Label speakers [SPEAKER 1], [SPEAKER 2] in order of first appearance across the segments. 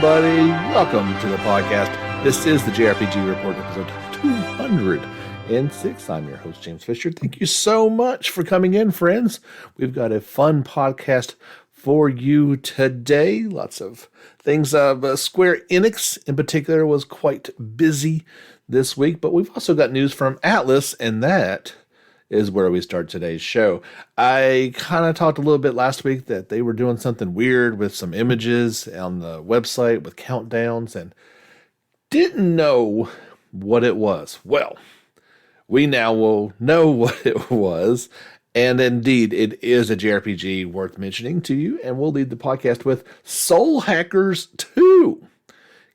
[SPEAKER 1] everybody. Welcome to the podcast. This is the JRPG Report, episode 206. I'm your host, James Fisher. Thank you so much for coming in, friends. We've got a fun podcast for you today. Lots of things. Square Enix, in particular, was quite busy this week, but we've also got news from Atlus, and that is where we start today's show. I kind of talked a little bit last week that they were doing something weird with some images on the website with countdowns and didn't know what it was. Well, we now will know what it was, and indeed it is a JRPG worth mentioning to you, and we'll lead the podcast with Soul Hackers 2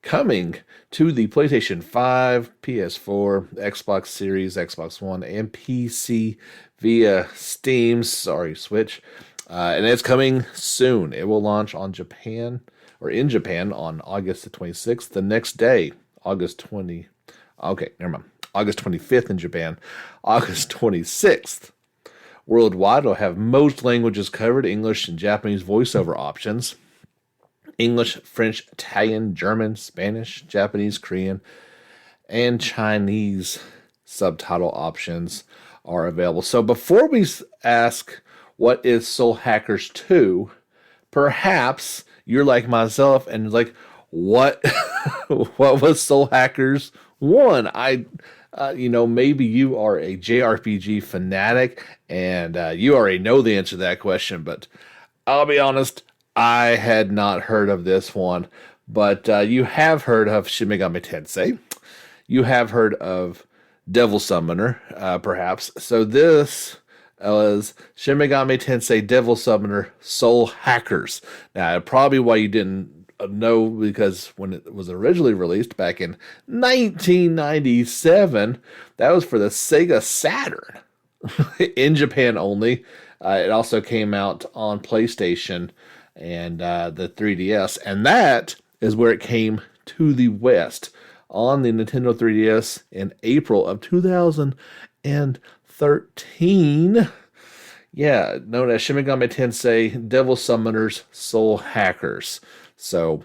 [SPEAKER 1] coming to the PlayStation 5, PS4, Xbox Series, Xbox One, and PC via Steam, Switch. And it's coming soon. It will launch in Japan on August the 26th. The next day, August 25th in Japan, August 26th. Worldwide, it'll have most languages covered, English and Japanese voiceover options. English, French, Italian, German, Spanish, Japanese, Korean, and Chinese subtitle options are available. So before we ask what is Soul Hackers 2, perhaps you're like myself and like, what what was Soul Hackers 1? Maybe you are a JRPG fanatic and you already know the answer to that question, but I'll be honest, I had not heard of this one, but you have heard of Shin Megami Tensei. You have heard of Devil Summoner, perhaps. So this was Shin Megami Tensei Devil Summoner Soul Hackers. Now, probably why you didn't know, because when it was originally released back in 1997, that was for the Sega Saturn in Japan only. It also came out on PlayStation and the 3DS, and that is where it came to the West on the Nintendo 3DS in April of 2013. Yeah, known as Shin Megami Tensei Devil Summoners Soul Hackers. So,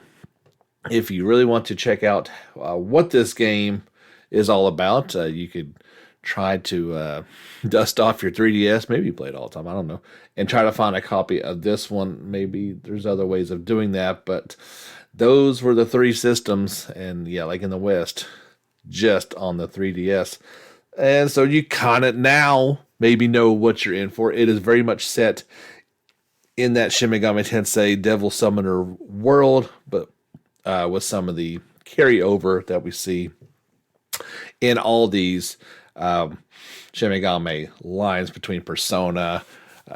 [SPEAKER 1] if you really want to check out what this game is all about, you could try to dust off your 3DS. Maybe you play it all the time, I don't know, and try to find a copy of this one. Maybe there's other ways of doing that, but those were the three systems, and yeah, like in the West, just on the 3DS. And so you kind of now maybe know what you're in for. It is very much set in that Shin Megami Tensei Devil Summoner world, but with some of the carryover that we see in all these Shin Megami lines between Persona,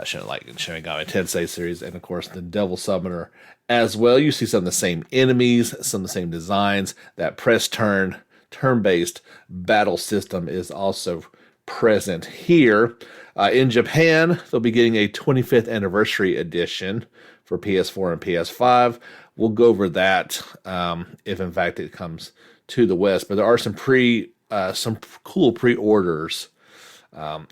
[SPEAKER 1] Shin Megami Tensei series, and of course the Devil Summoner as well. You see some of the same enemies, some of the same designs. That press turn-based battle system is also present here. In Japan, they'll be getting a 25th anniversary edition for PS4 and PS5. We'll go over that if in fact it comes to the West. But there are some cool pre-orders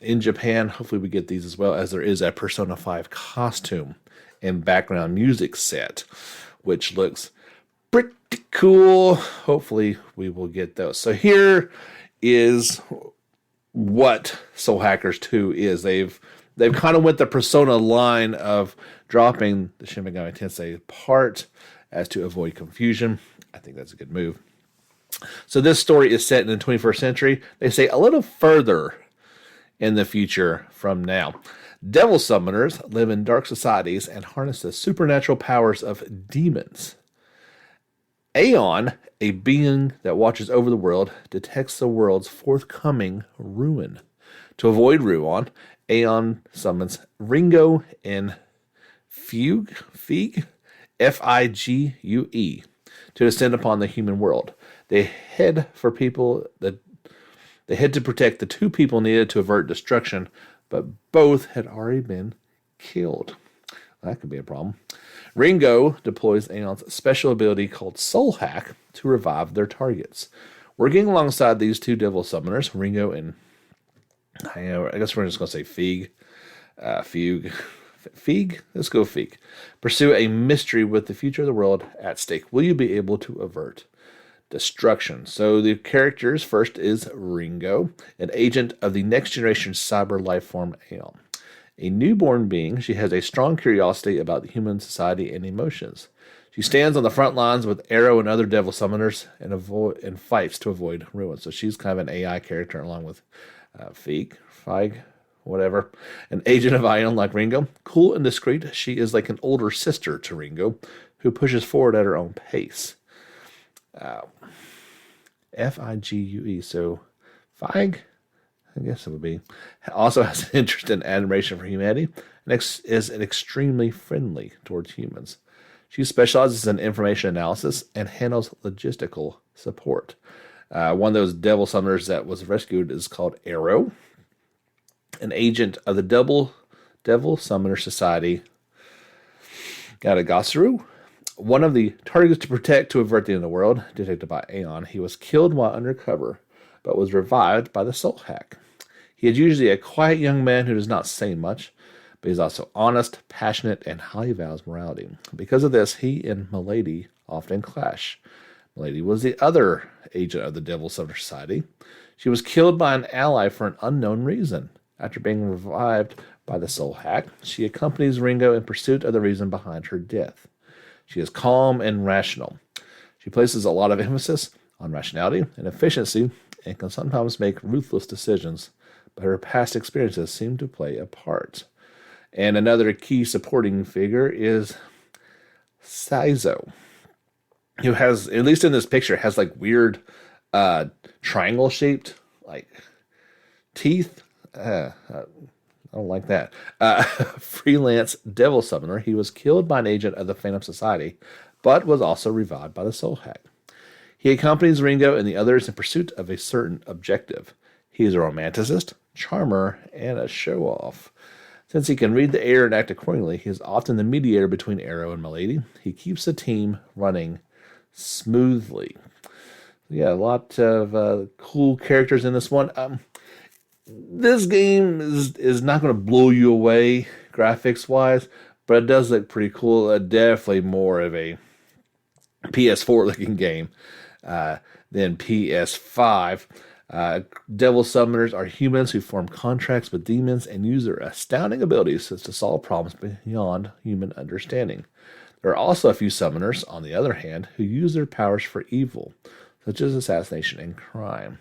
[SPEAKER 1] in Japan. Hopefully we get these as well, as there is a Persona 5 costume and background music set, which looks pretty cool. Hopefully we will get those. So here is what Soul Hackers 2 is. They've kind of went the Persona line of dropping the Shin Megami Tensei part as to avoid confusion. I think that's a good move. So this story is set in the 21st century. They say a little further in the future from now. Devil summoners live in dark societies and harness the supernatural powers of demons. Aeon, a being that watches over the world, detects the world's forthcoming ruin. To avoid ruin, Aeon summons Ringo and Figue, F-I-G-U-E, to descend upon the human world. They head to protect the two people needed to avert destruction, but both had already been killed. That could be a problem. Ringo deploys Aeon's special ability called Soul Hack to revive their targets. Working alongside these two devil summoners, Ringo and I guess we're just going to say Fugue, Feig? Let's go Feig. Pursue a mystery with the future of the world at stake. Will you be able to avert destruction? So the characters first is Ringo, an agent of the next generation cyber life form Aeon. A newborn being, she has a strong curiosity about human society and emotions. She stands on the front lines with Arrow and other devil summoners and fights to avoid ruin. So she's kind of an AI character along with Feig, whatever. An agent of Ion like Ringo. Cool and discreet, she is like an older sister to Ringo who pushes forward at her own pace. Figue, so Feig? I guess it would be. Also has an interest in admiration for humanity and is extremely friendly towards humans. She specializes in information analysis and handles logistical support. One of those devil summoners that was rescued is called Arrow, an agent of the Devil Summoner Society. Gatagasuru, one of the targets to protect to avert the end of the world, detected by Aeon. He was killed while undercover, but was revived by the Soul Hack. He is usually a quiet young man who does not say much, but he's also honest, passionate, and highly values morality. Because of this, he and Milady often clash. Milady was the other agent of the Devil Summoner Society. She was killed by an ally for an unknown reason. After being revived by the Soul Hack, she accompanies Ringo in pursuit of the reason behind her death. She is calm and rational. She places a lot of emphasis on rationality and efficiency and can sometimes make ruthless decisions, but her past experiences seem to play a part. And another key supporting figure is Saizo, who has, at least in this picture, has like weird triangle-shaped like teeth. I don't like that. Freelance devil summoner. He was killed by an agent of the Phantom Society, but was also revived by the Soul Hack. He accompanies Ringo and the others in pursuit of a certain objective. He is a romanticist, charmer, and a show-off. Since he can read the air and act accordingly, he is often the mediator between Arrow and Milady. He keeps the team running smoothly. Yeah, a lot of cool characters in this one. This game is not going to blow you away graphics-wise, but it does look pretty cool. Definitely more of a PS4-looking game than PS5. Devil summoners are humans who form contracts with demons and use their astounding abilities to solve problems beyond human understanding. There are also a few summoners, on the other hand, who use their powers for evil, such as assassination and crime.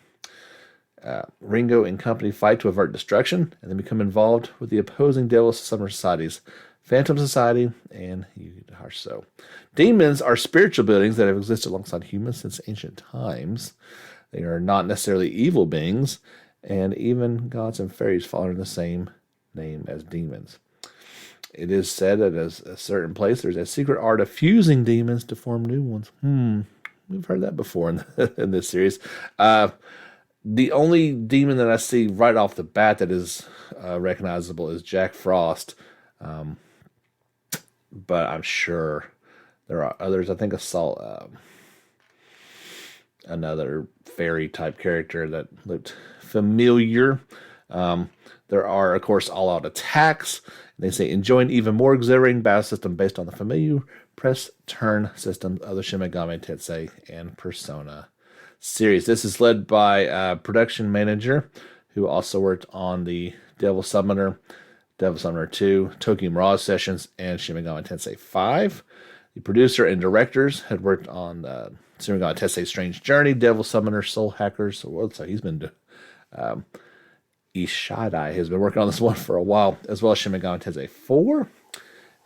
[SPEAKER 1] Ringo and company fight to avert destruction, and then become involved with the opposing Devil Summoner Societies, Phantom Society, and Yuharso. Demons are spiritual beings that have existed alongside humans since ancient times. They are not necessarily evil beings, and even gods and fairies fall under the same name as demons. It is said that at a certain place there's a secret art of fusing demons to form new ones. We've heard that before in this series. The only demon that I see right off the bat that is recognizable is Jack Frost. But I'm sure there are others. I think I saw another fairy type character that looked familiar. There are, of course, all-out attacks. They say enjoy an even more exhilarating battle system based on the familiar press turn systems of the Shin Megami Tensei and Persona series. This is led by a production manager who also worked on the Devil Summoner 2, Tokyo Mirage Sessions, and Shin Megami Tensei 5. The producer and directors had worked on Shin Megami Tensei Strange Journey, Devil Summoner, Soul Hackers. So he's been Ishidai has been working on this one for a while, as well as Shin Megami Tensei 4,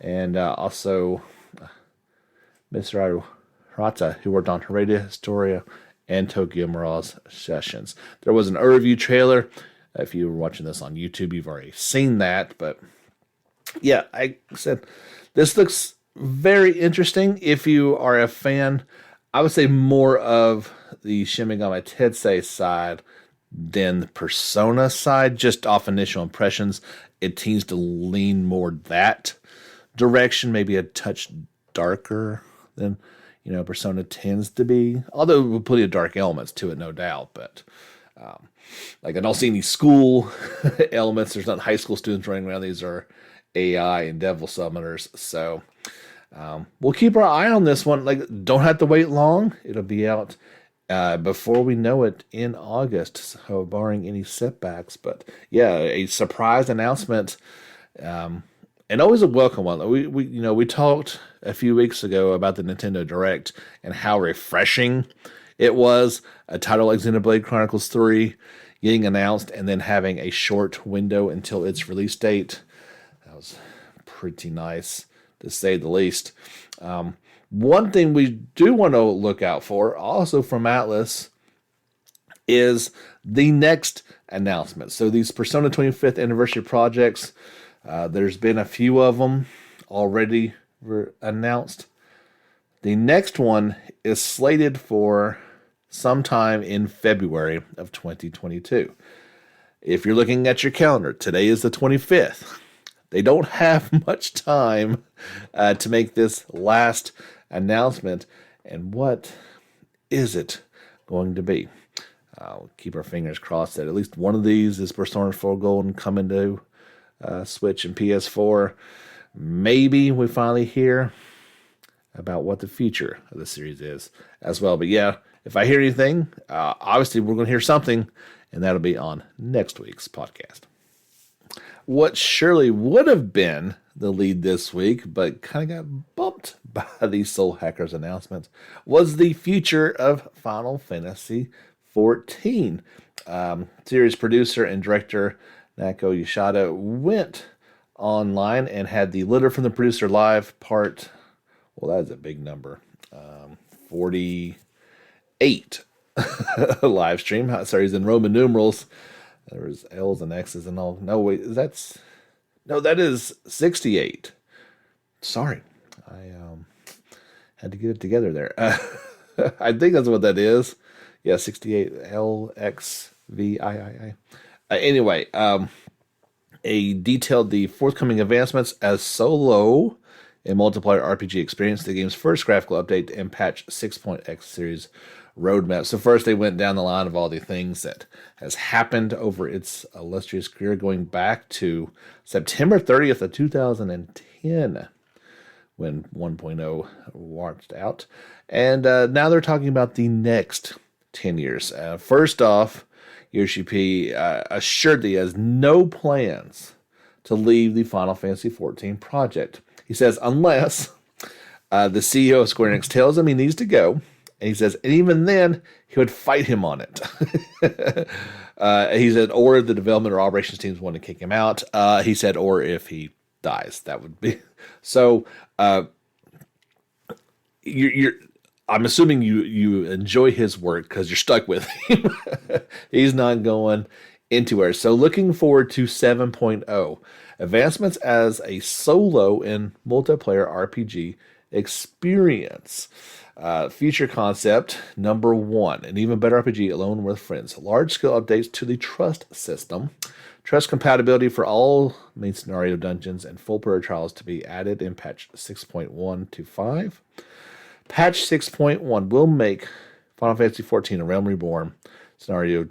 [SPEAKER 1] and also Mr. Hirata, who worked on Heredia Historia and Tokyo Mirage Sessions. There was an overview trailer. If you were watching this on YouTube, you've already seen that. But yeah, I said this looks very interesting. If you are a fan, I would say more of the Shin Megami Tensei side than the Persona side. Just off initial impressions, it tends to lean more that direction, maybe a touch darker than Persona tends to be, although with plenty of dark elements to it, no doubt. But I don't see any school elements. There's not high school students running around. These are AI and devil summoners. So we'll keep our eye on this one. Like, don't have to wait long. It'll be out before we know it in August, so barring any setbacks. But yeah, a surprise announcement, and always a welcome one. We talked a few weeks ago about the Nintendo Direct and how refreshing it was. A title like Xenoblade Chronicles 3 getting announced and then having a short window until its release date. That was pretty nice, to say the least. One thing we do want to look out for, also from Atlus, is the next announcement. So these Persona 25th anniversary projects, there's been a few of them already announced. The next one is slated for sometime in February of 2022. If you're looking at your calendar, today is the 25th. They don't have much time to make this last announcement. And what is it going to be? I'll keep our fingers crossed that at least one of these is Persona 4 Golden coming to Switch and PS4. Maybe we finally hear about what the future of the series is as well. But yeah, if I hear anything, obviously we're going to hear something, and that'll be on next week's podcast. What surely would have been the lead this week, but kind of got bumped by the Soul Hackers announcement, was the future of Final Fantasy XIV. Series producer and director Nako Yoshida went online and had the Letter from the Producer Live part, well, that is a big number, 48 live stream. Sorry, he's in Roman numerals. There was L's and X's and all. No, wait, that is 68. Sorry, I had to get it together there. I think that's what that is. Yeah, 68 L X V I. Anyway, a detailed the forthcoming advancements as solo and multiplayer RPG experience, the game's first graphical update and patch 6.x series roadmap. So first they went down the line of all the things that has happened over its illustrious career, going back to September 30th of 2010 when 1.0 launched out. And now they're talking about the next 10 years. First off, Yoshi P assured that he has no plans to leave the Final Fantasy XIV project. He says, unless the CEO of Square Enix tells him he needs to go, and he says, and even then, he would fight him on it. He said, or the development or operations teams want to kick him out. He said, or if he dies, that would be. So, I'm assuming you enjoy his work because you're stuck with him. He's not going anywhere. So, looking forward to 7.0. Advancements as a solo and multiplayer RPG experience. Future concept number 1, an even better RPG alone with friends. Large-scale updates to the trust system. Trust compatibility for all main scenario dungeons and full player trials to be added in patch 6.1 to 5. Patch 6.1 will make Final Fantasy XIV A Realm Reborn scenario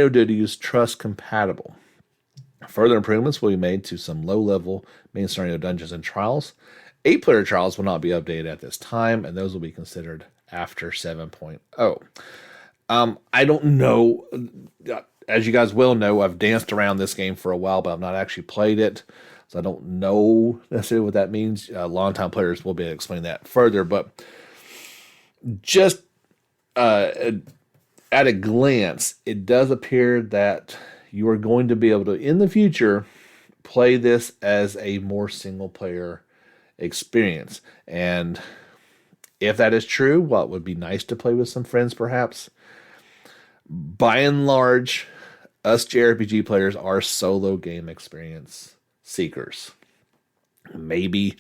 [SPEAKER 1] duties trust compatible. Further improvements will be made to some low-level main scenario dungeons and trials. 8-player trials will not be updated at this time, and those will be considered after 7.0. I don't know. As you guys well know, I've danced around this game for a while, but I've not actually played it, so I don't know necessarily what that means. Longtime players will be able to explain that further, but just at a glance, it does appear that you are going to be able to, in the future, play this as a more single-player experience. And if that is true, well, it would be nice to play with some friends, perhaps. By and large, us JRPG players are solo game experience seekers. Maybe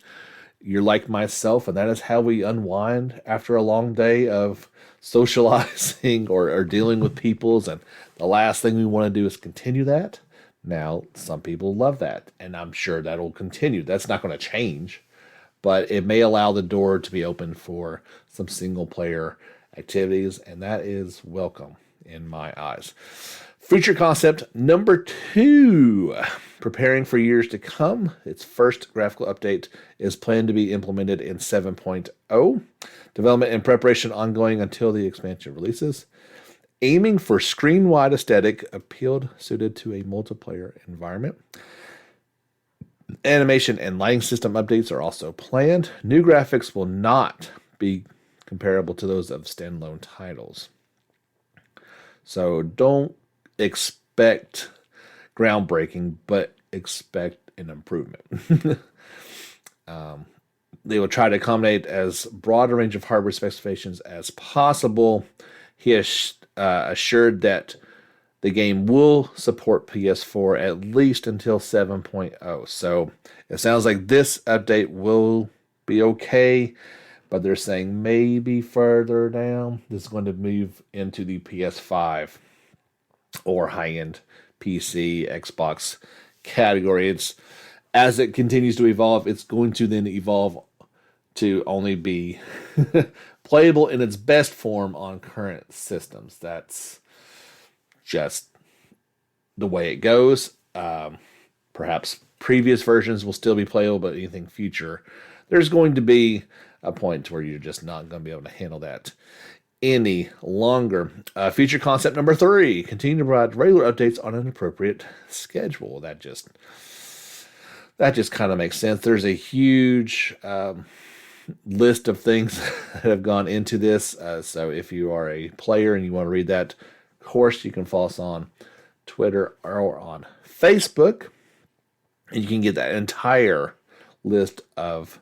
[SPEAKER 1] you're like myself, and that is how we unwind after a long day of socializing or dealing with peoples, and the last thing we want to do is continue that. Now, some people love that, and I'm sure that will continue. That's not going to change, but it may allow the door to be open for some single-player activities, and that is welcome in my eyes. Feature concept number 2. Preparing for years to come. Its first graphical update is planned to be implemented in 7.0. Development and preparation ongoing until the expansion releases. Aiming for screen-wide aesthetic appealed suited to a multiplayer environment. Animation and lighting system updates are also planned. New graphics will not be comparable to those of standalone titles. So don't expect groundbreaking, but expect an improvement. They will try to accommodate as broad a range of hardware specifications as possible. He has assured that the game will support PS4 at least until 7.0. So it sounds like this update will be okay, but they're saying maybe further down, this is going to move into the PS5 or high-end PC, Xbox category. As it continues to evolve, it's going to then evolve to only be playable in its best form on current systems. That's just the way it goes. Perhaps previous versions will still be playable, but anything future, there's going to be a point where you're just not going to be able to handle that any longer. Feature concept number 3, continue to provide regular updates on an appropriate schedule. That just kind of makes sense. There's a huge list of things that have gone into this. So if you are a player and you want to read that, of course, you can follow us on Twitter or on Facebook, and you can get that entire list of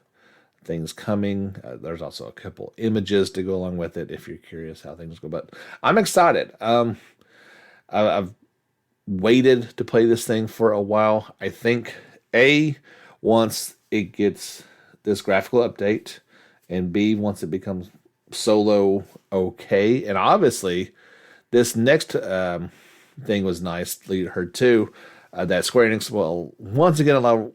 [SPEAKER 1] things coming. There's also a couple images to go along with it if you're curious how things go. But I'm excited. I've waited to play this thing for a while. I think once it gets this graphical update, and B, once it becomes solo okay, and obviously this next thing was nicely heard too, that Square Enix will once again allow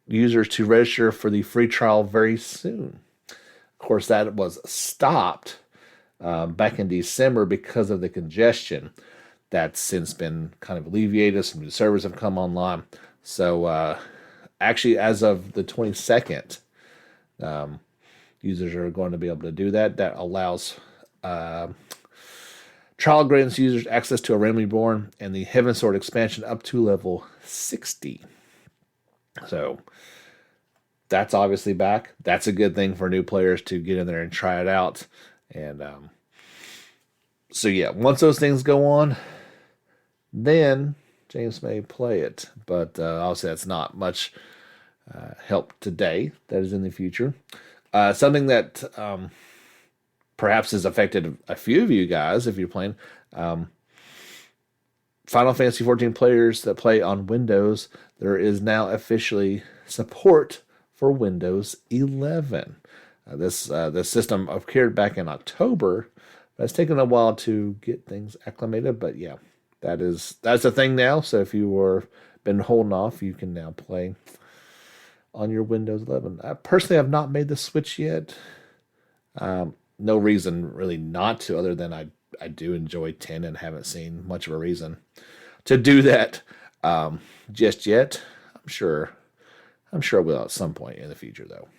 [SPEAKER 1] users to register for the free trial very soon. Of course, that was stopped back in December because of the congestion. That's since been kind of alleviated. Some new servers have come online. So actually, as of the 22nd, users are going to be able to do that. That allows trial grants users access to a Randomly Born and the Heaven Sword expansion up to level 60. So that's obviously back. That's a good thing for new players to get in there and try it out. And so yeah, once those things go on, then James may play it. But obviously that's not much help today. That is in the future. Something that perhaps has affected a few of you guys if you're playing. Final Fantasy XIV players that play on Windows, there is now officially support for Windows 11. This system appeared back in October, but it's taken a while to get things acclimated. But yeah, that's a thing now. So if you were been holding off, you can now play on your Windows 11. I personally have not made the switch yet. No reason really not to, other than I do enjoy 10 and haven't seen much of a reason to do that just yet. I'm sure I will at some point in the future, though.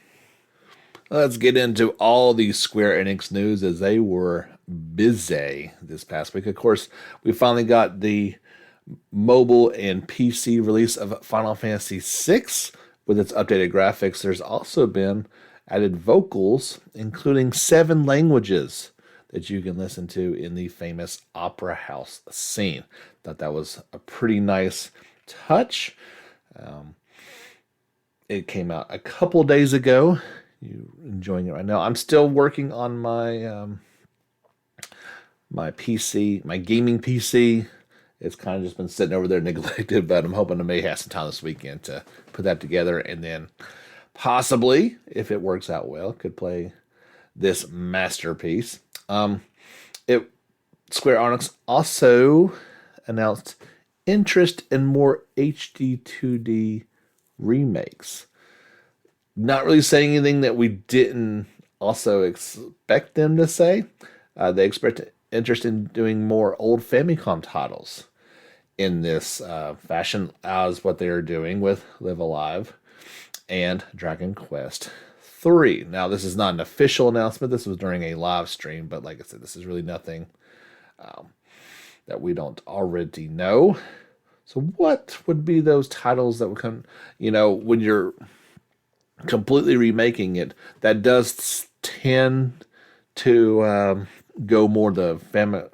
[SPEAKER 1] Let's get into all the Square Enix news, as they were busy this past week. Of course, we finally got the mobile and PC release of Final Fantasy VI with its updated graphics. There's also been added vocals, including 7 languages that you can listen to in the famous Opera House scene. Thought that was a pretty nice touch. It came out a couple days ago. You enjoying it right now? I'm still working on my my PC, my gaming PC. It's kind of just been sitting over there neglected, but I'm hoping I may have some time this weekend to put that together, and then possibly, if it works out well, could play this masterpiece. Square Enix also announced interest in more HD 2D remakes. Not really saying anything that we didn't also expect them to say. They expect to interest in doing more old Famicom titles in this fashion as what they are doing with Live Alive and Dragon Quest 3. Now, this is not an official announcement. This was during a live stream, but like I said, this is really nothing that we don't already know. So what would be those titles that would come, when you're completely remaking it, that does tend to go more the Famicom,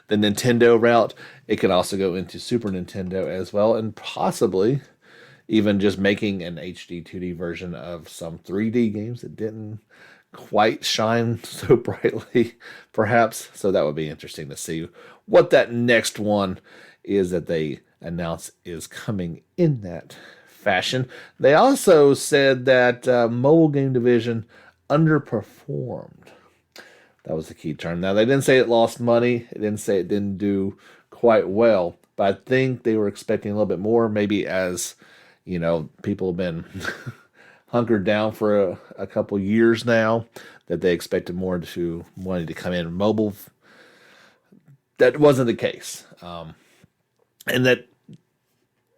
[SPEAKER 1] the Nintendo route. It can also go into Super Nintendo as well, and possibly even just making an HD 2D version of some 3D games that didn't quite shine so brightly, perhaps. So that would be interesting to see what that next one is that they announce is coming in that fashion. They also said that mobile game division underperformed. That was the key term. Now, they didn't say it lost money. It didn't say it didn't do quite well. But I think they were expecting a little bit more, maybe as, people have been hunkered down for a couple years now, that they expected more money to come in mobile. That wasn't the case. And that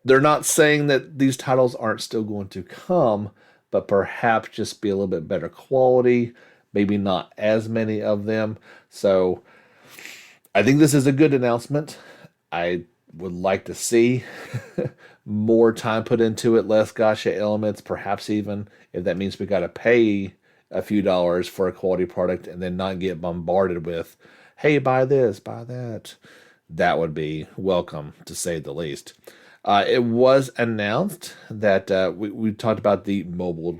[SPEAKER 1] they're not saying that these titles aren't still going to come, but perhaps just be a little bit better quality, maybe not as many of them. So I think this is a good announcement. I would like to see more time put into it, less gotcha elements, perhaps even if that means we got to pay a few dollars for a quality product and then not get bombarded with, hey, buy this, buy that. That would be welcome, to say the least. It was announced that we talked about the mobile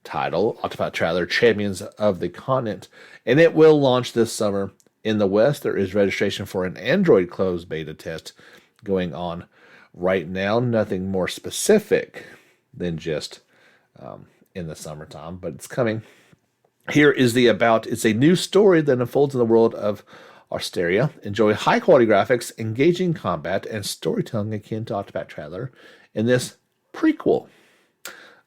[SPEAKER 1] title, Octopath Traveler Champions of the Continent, and it will launch this summer. In the West, there is registration for an Android closed beta test going on right now. Nothing more specific than just in the summertime, but it's coming. Here is the about. It's a new story that unfolds in the world of Australia. Enjoy high-quality graphics, engaging combat, and storytelling akin to Octopath Traveler in this prequel,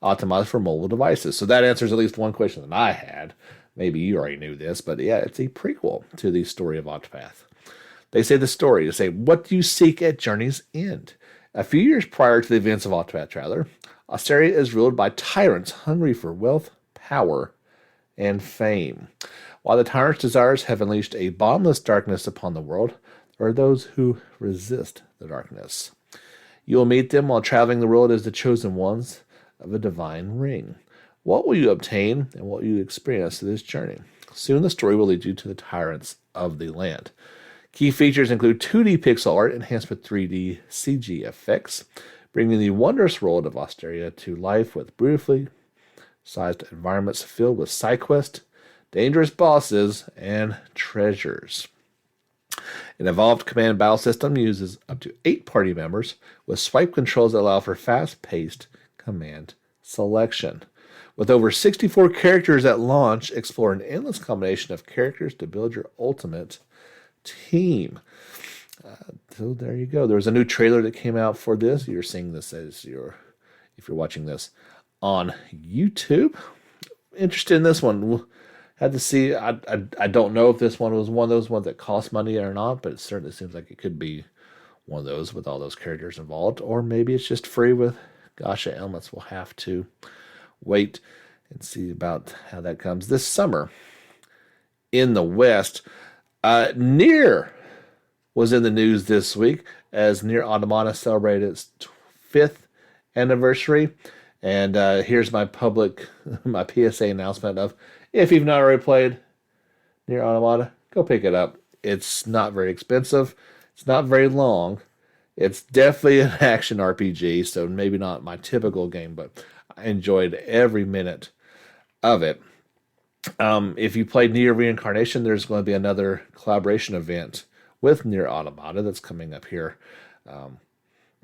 [SPEAKER 1] optimized for mobile devices. So that answers at least one question that I had. Maybe you already knew this, but yeah, it's a prequel to the story of Octopath. They say the story. They say, what do you seek at Journey's End? A few years prior to the events of Octopath Traveler, Australia is ruled by tyrants hungry for wealth, power, and fame. While the tyrant's desires have unleashed a bottomless darkness upon the world, there are those who resist the darkness. You will meet them while traveling the world as the chosen ones of a divine ring. What will you obtain and what will you experience through this journey? Soon the story will lead you to the tyrants of the land. Key features include 2D pixel art enhanced with 3D CG effects, bringing the wondrous world of Australia to life with beautifully sized environments filled with side quests, dangerous bosses, and treasures. An evolved command battle system uses up to 8 party members with swipe controls that allow for fast-paced command selection. With over 64 characters at launch, explore an endless combination of characters to build your ultimate team. So there you go. There was a new trailer that came out for this. You're seeing this if you're watching this on YouTube. Interested in this one. We'll had to see. I don't know if this one was one of those ones that cost money or not, but it certainly seems like it could be one of those with all those characters involved. Or maybe it's just free with gotcha elements. We'll have to wait and see about how that comes this summer. In the West, Nier was in the news this week as Nier Automata celebrated its 5th anniversary. And here's my PSA announcement of, if you've not already played Nier Automata, go pick it up. It's not very expensive. It's not very long. It's definitely an action RPG, so maybe not my typical game, but I enjoyed every minute of it. If you played Nier Reincarnation, there's going to be another collaboration event with Nier Automata that's coming up here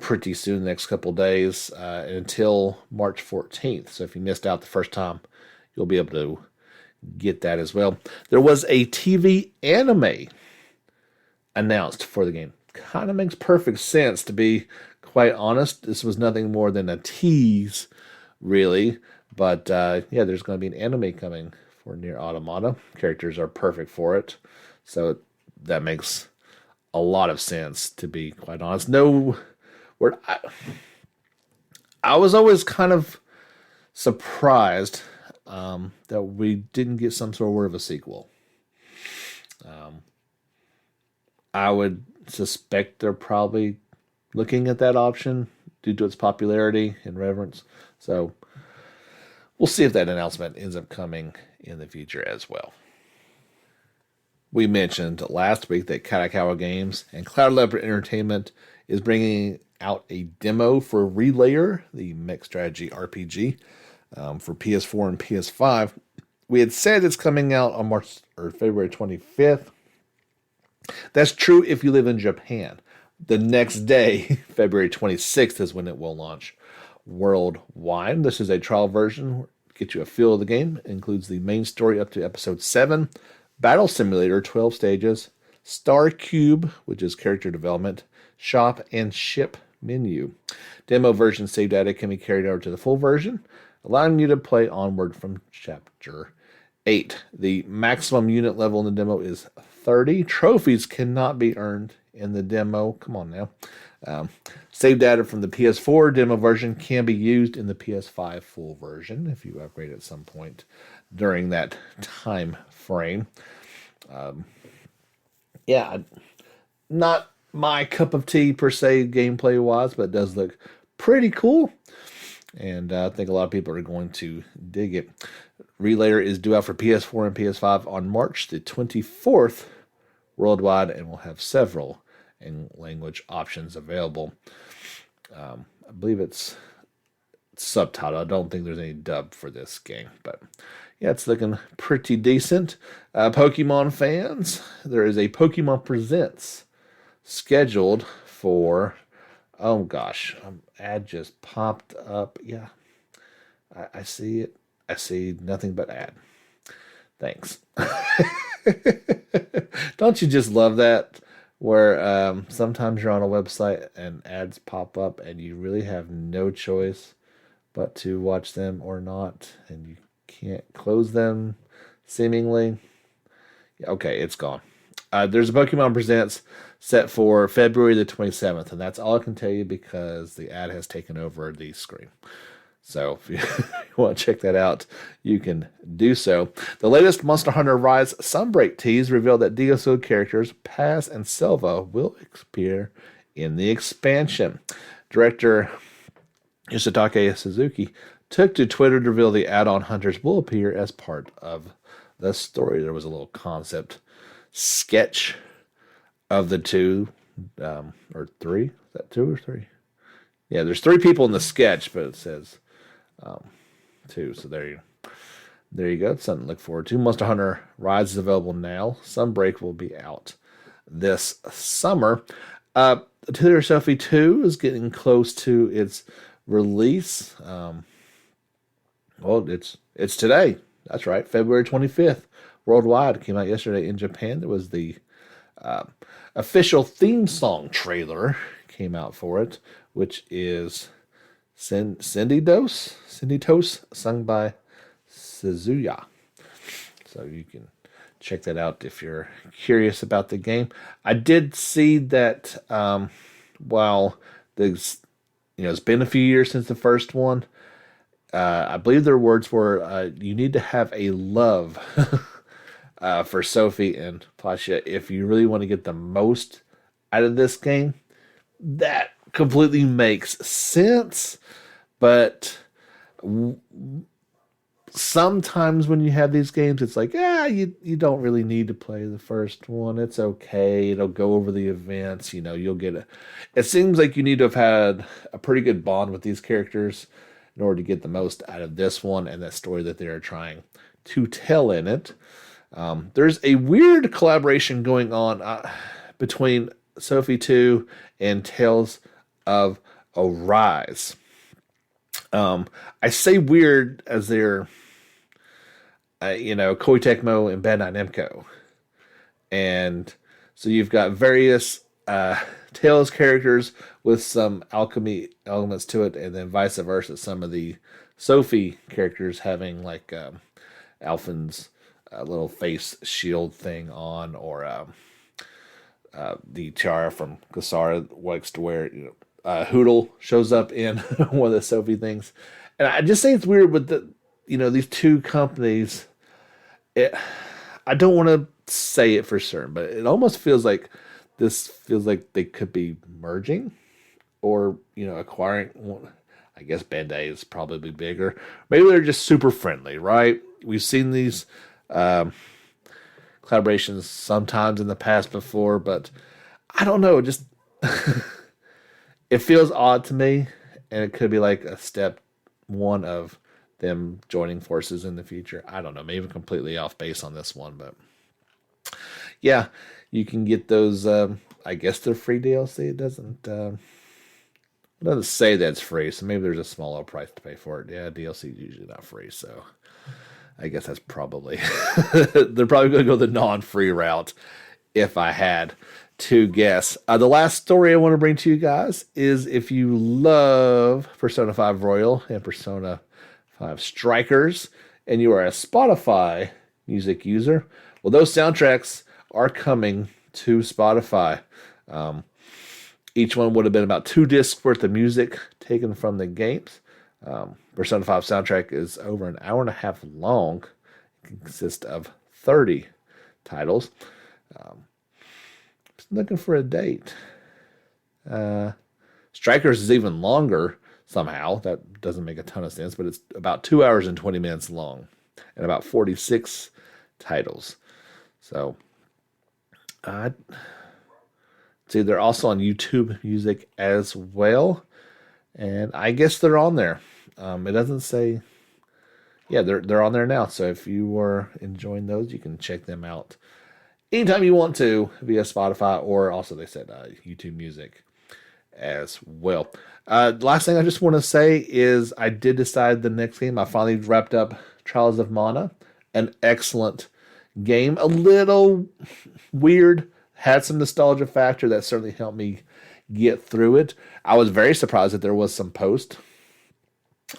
[SPEAKER 1] pretty soon, the next couple days, until March 14th. So if you missed out the first time, you'll be able to get that as well. There was a TV anime announced for the game. Kind of makes perfect sense, to be quite honest. This was nothing more than a tease, really. But yeah, there's going to be an anime coming for Nier Automata. Characters are perfect for it. So that makes a lot of sense, to be quite honest. No, word. I was always kind of surprised that we didn't get some sort of word of a sequel. I would suspect they're probably looking at that option due to its popularity and reverence. So we'll see if that announcement ends up coming in the future as well. We mentioned last week that Katakawa Games and Cloud Leopard Entertainment is bringing out a demo for Relayer, the mech strategy RPG, for PS4 and PS5. We had said it's coming out on February 25th. That's true if you live in Japan. The next day, February 26th, is when it will launch worldwide. This is a trial version. Get you a feel of the game. It includes the main story up to episode 7, Battle Simulator, 12 stages, Star Cube, which is character development, shop, and ship menu. Demo version save data can be carried over to the full version, allowing you to play onward from chapter 8. The maximum unit level in the demo is 30. Trophies cannot be earned in the demo. Come on now. Save data from the PS4 demo version can be used in the PS5 full version if you upgrade at some point during that time frame. Not my cup of tea per se gameplay wise, but it does look pretty cool. And I think a lot of people are going to dig it. Relayer is due out for PS4 and PS5 on March the 24th worldwide, and will have several language options available. I believe it's subtitled. I don't think there's any dub for this game, but yeah, it's looking pretty decent. Pokemon fans, there is a Pokemon Presents scheduled for, oh gosh, ad just popped up. Yeah, I see it. I see nothing but ad. Thanks. Don't you just love that? Where sometimes you're on a website and ads pop up and you really have no choice but to watch them or not, and you can't close them, seemingly. Okay, it's gone. There's a Pokemon Presents set for February the 27th, and that's all I can tell you because the ad has taken over the screen. So if you want to check that out, you can do so. The latest Monster Hunter Rise Sunbreak tease revealed that DSO characters Paz and Selva will appear in the expansion. Director Yoshitake Suzuki took to Twitter to reveal the add-on hunters will appear as part of the story. There was a little concept sketch of the two, or three. Is that 2 or 3? Yeah, there's 3 people in the sketch, but it says 2. So there you go. It's something to look forward to. Monster Hunter Rise is available now. Sunbreak will be out this summer. Tutor Sophie 2 is getting close to its release. Well, it's today. That's right, February 25th. Worldwide. It came out yesterday in Japan. There was the official theme song trailer came out for it, which is Cindy Dose, sung by Suzuya. So you can check that out if you're curious about the game. I did see that while it's been a few years since the first one, I believe their words were, you need to have a love for Sophie and Pasha if you really want to get the most out of this game. That completely makes sense, but sometimes when you have these games, it's like, you don't really need to play the first one. It's okay. It'll go over the events. You'll get it. It seems like you need to have had a pretty good bond with these characters in order to get the most out of this one and that story that they are trying to tell in it. There's a weird collaboration going on between Sophie 2 and Tales of Arise. I say weird as they're, Koei Tecmo and Bandai Namco. And so you've got various Tales characters with some alchemy elements to it, and then vice versa. Some of the Sophie characters having like Alphen's a little face shield thing on, or the tiara from Kasara likes to wear. Hootle shows up in one of the Sophie things, and I just think it's weird with these two companies. It, I don't want to say it for certain, but it almost feels like they could be merging or acquiring. Well, I guess Bandai is probably bigger. Maybe they're just super friendly, right? We've seen these collaborations sometimes in the past before, but I don't know. Just it feels odd to me, and it could be like a step one of them joining forces in the future. I don't know. Maybe I'm completely off base on this one, but yeah, you can get those. I guess they're free DLC. It doesn't say that's free, so maybe there's a smaller price to pay for it. Yeah, DLC is usually not free, so I guess that's probably they're probably going to go the non-free route if I had to guess. The last story I want to bring to you guys is if you love Persona 5 Royal and Persona 5 Strikers, and you are a Spotify music user, well, those soundtracks are coming to Spotify. Each one would have been about 2 discs worth of music taken from the games. Persona 5 soundtrack is over an hour and a half long. It consists of 30 titles. Just looking for a date. Strikers is even longer somehow. That doesn't make a ton of sense, but it's about 2 hours and 20 minutes long and about 46 titles. So, see, they're also on YouTube Music as well, and I guess they're on there. It doesn't say, yeah, they're on there now. So if you are enjoying those, you can check them out anytime you want to via Spotify, or also they said YouTube Music as well. Last thing I just want to say is I did decide the next game. I finally wrapped up Trials of Mana, an excellent game, a little weird. Had some nostalgia factor that certainly helped me get through it. I was very surprised that there was some post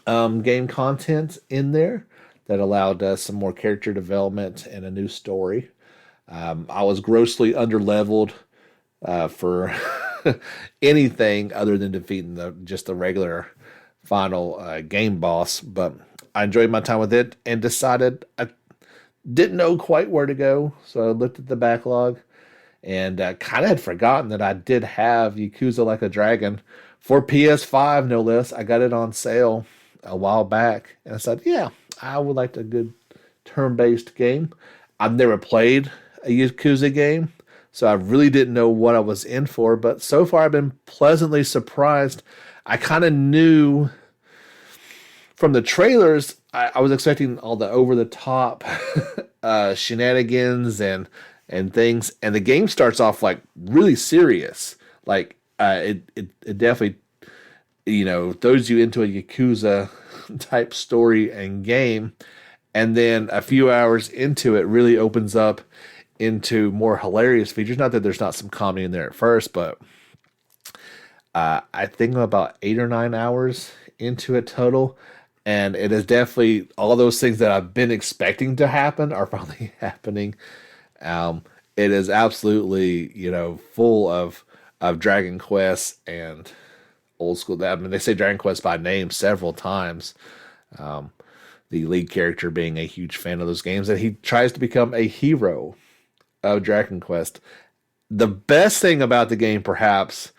[SPEAKER 1] game content in there that allowed some more character development and a new story. I was grossly underleveled for anything other than defeating just the regular final game boss, but I enjoyed my time with it and decided I didn't know quite where to go, so I looked at the backlog. And kind of had forgotten that I did have Yakuza Like a Dragon for PS5, no less. I got it on sale a while back. And I said, yeah, I would like a good turn-based game. I've never played a Yakuza game, so I really didn't know what I was in for. But so far, I've been pleasantly surprised. I kind of knew from the trailers, I was expecting all the over-the-top shenanigans and things, and the game starts off like really serious. Like it definitely throws you into a Yakuza type story and game, and then a few hours into it really opens up into more hilarious features. Not that there's not some comedy in there at first, but I think I'm about 8 or 9 hours into it total, and it is definitely all those things that I've been expecting to happen are finally happening. It is absolutely, full of Dragon Quest and old school. I mean, they say Dragon Quest by name several times. The lead character being a huge fan of those games, and he tries to become a hero of Dragon Quest. The best thing about the game, perhaps,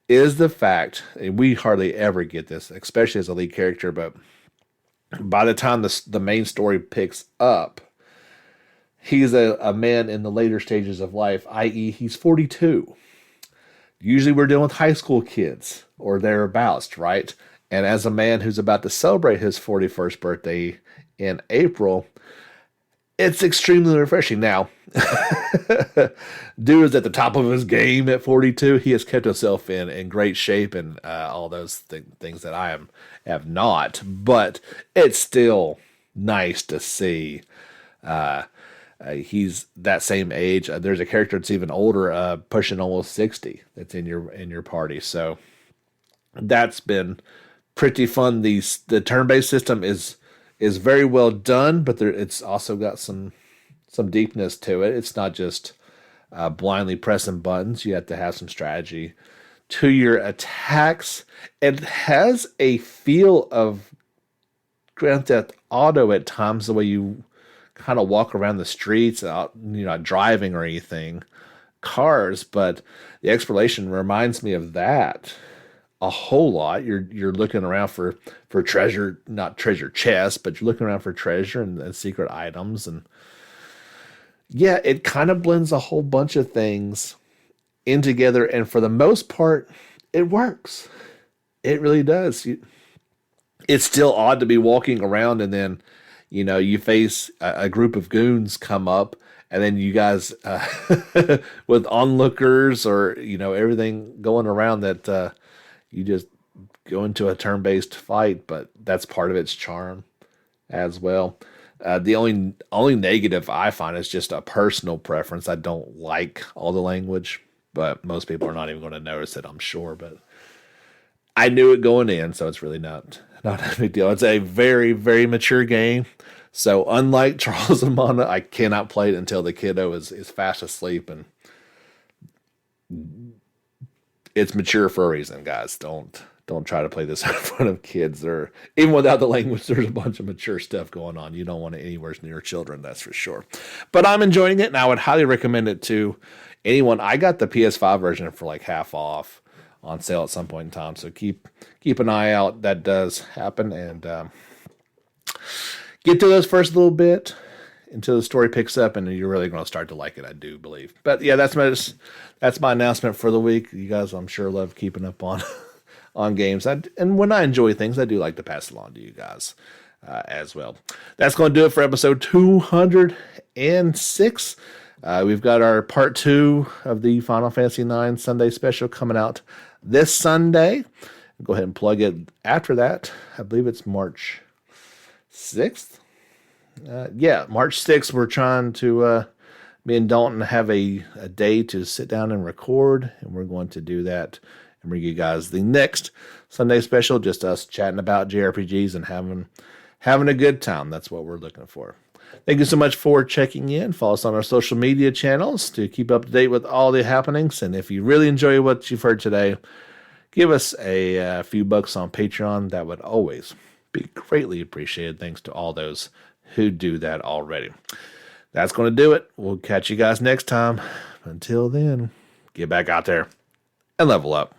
[SPEAKER 1] is the fact, and we hardly ever get this, especially as a lead character, but by the time the main story picks up, he's a man in the later stages of life, i.e. he's 42. Usually we're dealing with high school kids or thereabouts, right? And as a man who's about to celebrate his 41st birthday in April, it's extremely refreshing. Now, dude is at the top of his game at 42. He has kept himself in great shape and all those things that I have not. But it's still nice to see. He's that same age. There's a character that's even older, pushing almost 60. That's in your party. So that's been pretty fun. The turn-based system is very well done, but it's also got some deepness to it. It's not just blindly pressing buttons. You have to have some strategy to your attacks. It has a feel of Grand Theft Auto at times, the way you kind of walk around the streets, out, not driving or anything, cars, but the exploration reminds me of that a whole lot. You're looking around for treasure, not treasure chests, but you're looking around for treasure and secret items, and yeah, it kind of blends a whole bunch of things in together, and for the most part, it works. It really does. It's still odd to be walking around and then, you face a group of goons come up, and then you guys with onlookers or everything going around that you just go into a turn-based fight, but that's part of its charm as well. The only negative I find is just a personal preference. I don't like all the language, but most people are not even going to notice it, I'm sure. But I knew it going in, so it's really not a big deal. It's a very, very mature game. So unlike Charles and Mana, I cannot play it until the kiddo is fast asleep, and it's mature for a reason, guys. Don't try to play this in front of kids, or even without the language. There's a bunch of mature stuff going on. You don't want it anywhere near children, that's for sure. But I'm enjoying it, and I would highly recommend it to anyone. I got the PS5 version for like half off on sale at some point in time, so keep an eye out. That does happen, and get to those first little bit until the story picks up, and you're really going to start to like it, I do believe. But yeah, that's my announcement for the week. You guys, I'm sure, love keeping up on on games. And when I enjoy things, I do like to pass it along to you guys as well. That's going to do it for episode 206. We've got our part 2 of the Final Fantasy IX Sunday special coming out this Sunday. Go ahead and plug it after that. I believe it's March 6th. March 6th. We're trying to, me and Dalton have a day to sit down and record, and we're going to do that and bring you guys the next Sunday special, just us chatting about JRPGs and having a good time. That's what we're looking for. Thank you so much for checking in. Follow us on our social media channels to keep up to date with all the happenings. And if you really enjoy what you've heard today, give us a few bucks on Patreon. That would always be greatly appreciated. Thanks to all those who do that already. That's going to do it. We'll catch you guys next time. Until then, get back out there and level up.